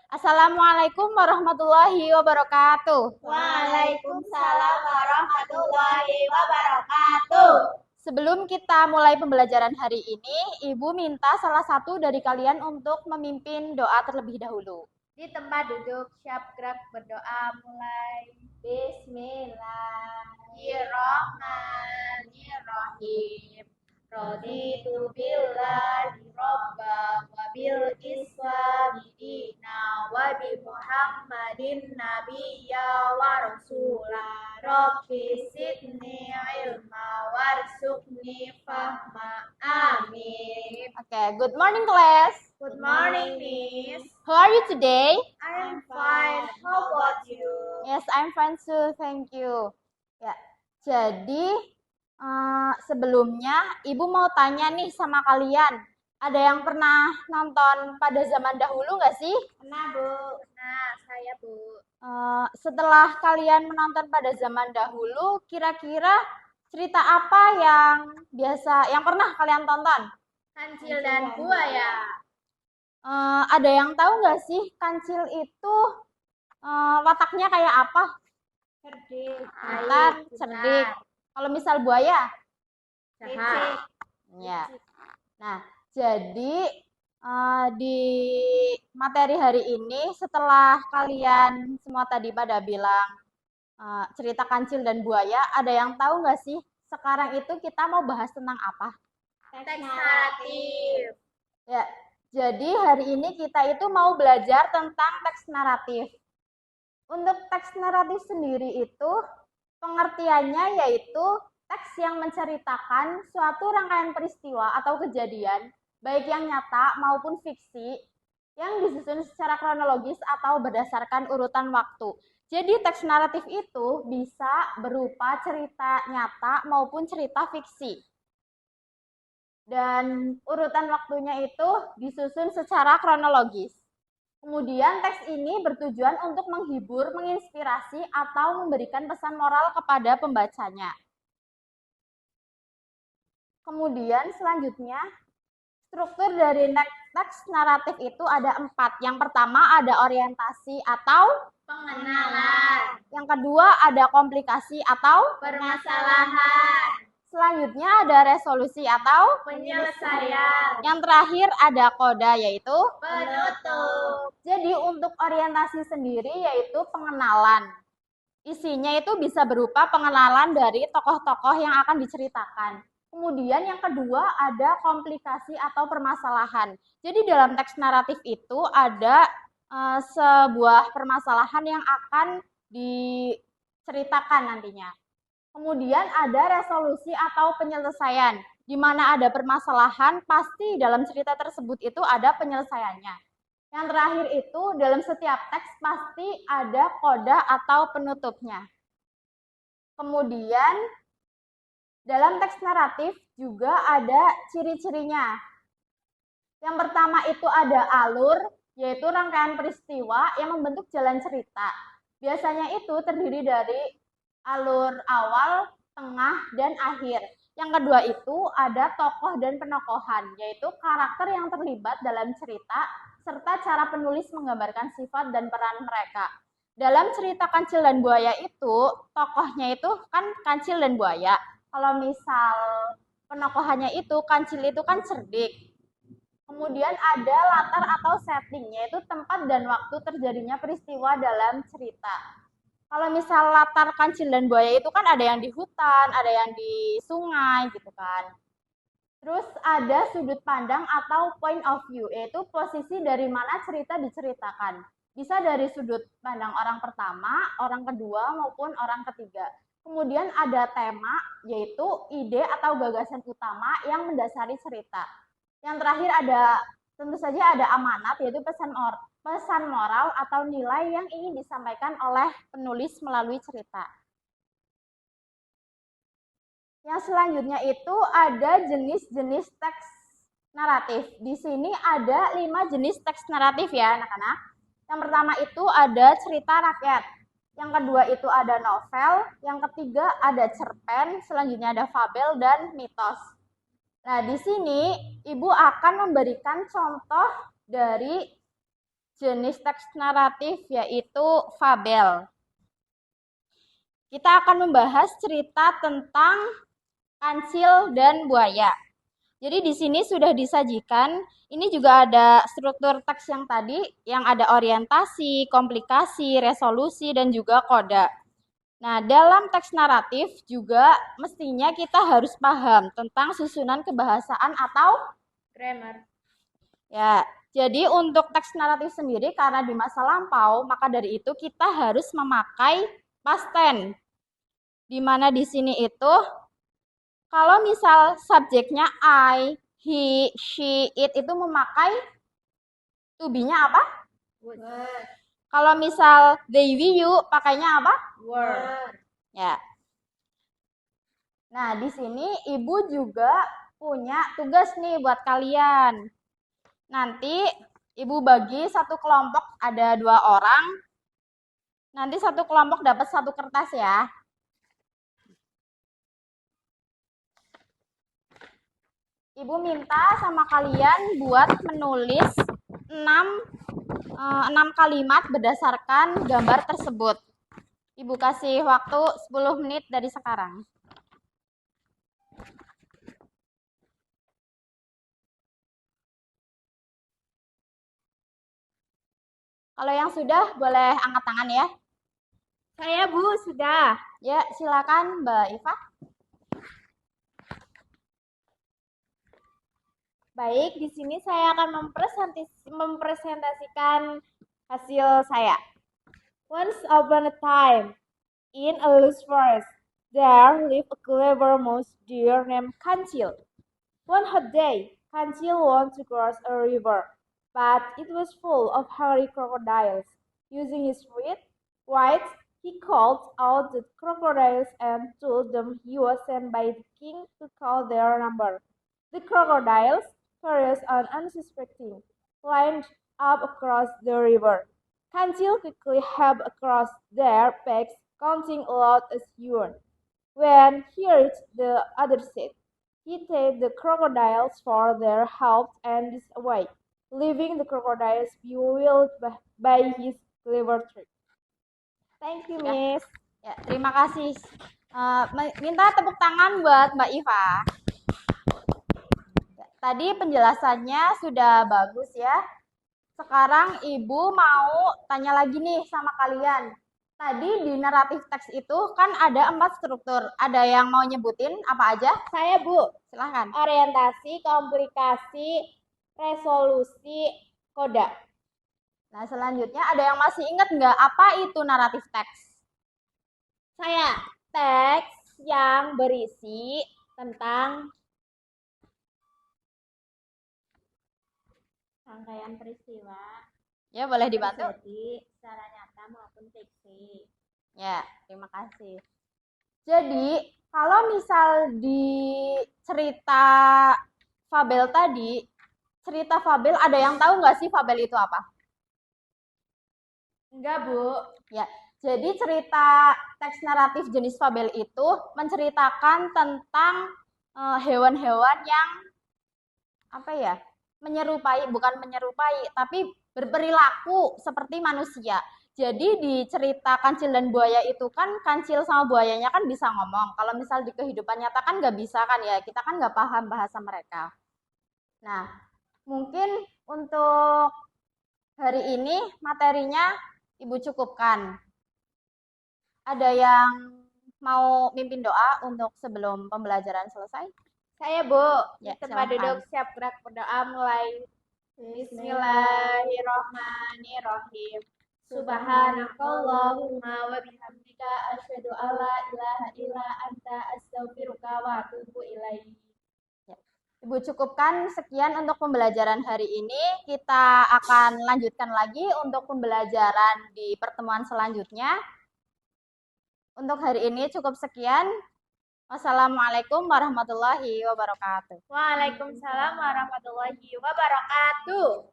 Assalamualaikum warahmatullahi wabarakatuh. Waalaikumsalam warahmatullahi wabarakatuh. Sebelum kita mulai pembelajaran hari ini, Ibu minta salah satu dari kalian untuk memimpin doa terlebih dahulu. Di tempat duduk, siap gerak berdoa mulai. Bismillahirrahmanirrahim. Raditu billahi robba wa bil islami dina wa bi Muhammadin nabiyya wa rasula. Rabbi sidni ilma warzuqni fahma. Amin. Okay, good morning class. Good morning, Miss. How are you today? I'm fine. How about you? Yes, I'm fine too. Thank you. Ya, jadi sebelumnya Ibu mau tanya nih sama kalian. Ada yang pernah nonton pada zaman dahulu nggak sih? Pernah, Bu. Nah, saya, Bu. Setelah kalian menonton pada zaman dahulu, kira-kira cerita apa yang pernah kalian tonton? Kancil dan buaya. Ada yang tahu nggak sih kancil itu wataknya kayak apa? Cerdik. Pintar, cerdik. Kalau misal buaya? Jahat. Ya. Nah, jadi di materi hari ini setelah kalian semua tadi pada bilang cerita kancil dan buaya, ada yang tahu nggak sih sekarang itu kita mau bahas tentang apa? Teks naratif. Ya, jadi hari ini kita itu mau belajar tentang teks naratif. Untuk teks naratif sendiri itu pengertiannya yaitu teks yang menceritakan suatu rangkaian peristiwa atau kejadian, baik yang nyata maupun fiksi, yang disusun secara kronologis atau berdasarkan urutan waktu. Jadi teks naratif itu bisa berupa cerita nyata maupun cerita fiksi. Dan urutan waktunya itu disusun secara kronologis. Kemudian teks ini bertujuan untuk menghibur, menginspirasi, atau memberikan pesan moral kepada pembacanya. Kemudian selanjutnya, struktur dari teks naratif itu ada 4. Yang pertama ada orientasi atau pengenalan. Yang kedua ada komplikasi atau permasalahan. Selanjutnya ada resolusi atau penyelesaian. Yang terakhir ada koda yaitu penutup. Jadi untuk orientasi sendiri yaitu pengenalan. Isinya itu bisa berupa pengenalan dari tokoh-tokoh yang akan diceritakan. Kemudian yang kedua ada komplikasi atau permasalahan. Jadi dalam teks naratif itu ada sebuah permasalahan yang akan diceritakan nantinya. Kemudian ada resolusi atau penyelesaian, di mana ada permasalahan, pasti dalam cerita tersebut itu ada penyelesaiannya. Yang terakhir itu, dalam setiap teks pasti ada koda atau penutupnya. Kemudian, dalam teks naratif juga ada ciri-cirinya. Yang pertama itu ada alur, yaitu rangkaian peristiwa yang membentuk jalan cerita. Biasanya itu terdiri dari alur awal, tengah, dan akhir. Yang kedua itu ada tokoh dan penokohan, yaitu karakter yang terlibat dalam cerita, serta cara penulis menggambarkan sifat dan peran mereka. Dalam cerita Kancil dan Buaya itu, tokohnya itu kan Kancil dan Buaya. Kalau misal penokohannya itu, Kancil itu kan cerdik. Kemudian ada latar atau setting, yaitu tempat dan waktu terjadinya peristiwa dalam cerita. Kalau misal latar Kancil dan Buaya itu kan ada yang di hutan, ada yang di sungai gitu kan. Terus ada sudut pandang atau point of view, yaitu posisi dari mana cerita diceritakan. Bisa dari sudut pandang orang pertama, orang kedua, maupun orang ketiga. Kemudian ada tema, yaitu ide atau gagasan utama yang mendasari cerita. Yang terakhir ada, tentu saja ada amanat, yaitu pesan moral atau nilai yang ingin disampaikan oleh penulis melalui cerita. Yang selanjutnya itu ada jenis-jenis teks naratif. Di sini ada 5 jenis teks naratif ya anak-anak. Yang pertama itu ada cerita rakyat. Yang kedua itu ada novel. Yang ketiga ada cerpen. Selanjutnya ada fabel dan mitos. Nah, di sini Ibu akan memberikan contoh dari jenis teks naratif yaitu fabel. Kita akan membahas cerita tentang kancil dan buaya. Jadi di sini sudah disajikan, ini juga ada struktur teks yang tadi, yang ada orientasi, komplikasi, resolusi, dan juga koda. Nah, dalam teks naratif juga mestinya kita harus paham tentang susunan kebahasaan atau grammar. ya. Jadi untuk teks naratif sendiri karena di masa lampau, maka dari itu kita harus memakai past tense. Di mana di sini itu kalau misal subjeknya I, he, she, it itu memakai to be-nya apa? Would. Kalau misal they, we, you pakainya apa? Word. Ya. Nah, di sini ibu juga punya tugas nih buat kalian. Nanti ibu bagi satu kelompok ada 2 orang. Nanti satu kelompok dapat 1 kertas ya. Ibu minta sama kalian buat menulis 6 kalimat berdasarkan gambar tersebut. Ibu kasih waktu 10 menit dari sekarang. Kalau yang sudah, boleh angkat tangan ya. Saya Bu, sudah. Ya, silakan Mbak Iva. Baik, di sini saya akan mempresentasikan hasil saya. Once upon a time, in a loose forest, there lived a clever mouse deer named Kancil. One hot day, Kancil wanted to cross a river, but it was full of hungry crocodiles. Using his wits, he called out the crocodiles and told them he was sent by the king to count their number. The crocodiles, curious and unsuspecting, climbed up across the river. Kancil quickly hopped across their backs, counting aloud as he went. When he reached the other side, he thanked the crocodiles for their help and this away, leaving the crocodiles bewildered by his clever trick. Thank you, Miss. Ya, terima kasih. Minta tepuk tangan buat Mbak Iva. Tadi penjelasannya sudah bagus ya. Sekarang Ibu mau tanya lagi nih sama kalian. Tadi di naratif teks itu kan ada 4 struktur. Ada yang mau nyebutin apa aja? Saya, Bu. Silahkan. Orientasi, komplikasi, resolusi, koda. Nah, selanjutnya ada yang masih ingat nggak apa itu naratif teks? Saya, teks yang berisi tentang rangkaian peristiwa. Ya, boleh dibantu. Jadi, secara nyata maupun fiksi. Ya, terima kasih. Jadi, kalau misal di cerita fabel tadi, cerita fabel ada yang tahu nggak sih fabel itu apa? Enggak, Bu. Ya, jadi cerita teks naratif jenis fabel itu menceritakan tentang hewan-hewan yang apa ya? Bukan menyerupai, tapi berperilaku seperti manusia. Jadi di cerita kancil dan buaya itu kan kancil sama buayanya kan bisa ngomong. Kalau misal di kehidupan nyata kan nggak bisa kan ya, kita kan nggak paham bahasa mereka. Nah, mungkin untuk hari ini materinya Ibu cukupkan. Ada yang mau mimpin doa untuk sebelum pembelajaran selesai? Saya, Bu. Ya, Tempat silakan. duduk siap gerak berdoa mulai. Bismillahirrahmanirrahim. Subhanakallahumma wa bihamdika asyhadu alla ilaha illa anta astaghfiruka wa atubu ilaik. Ibu cukupkan sekian untuk pembelajaran hari ini. Kita akan lanjutkan lagi untuk pembelajaran di pertemuan selanjutnya. Untuk hari ini cukup sekian. Wassalamualaikum warahmatullahi wabarakatuh. Waalaikumsalam warahmatullahi wabarakatuh.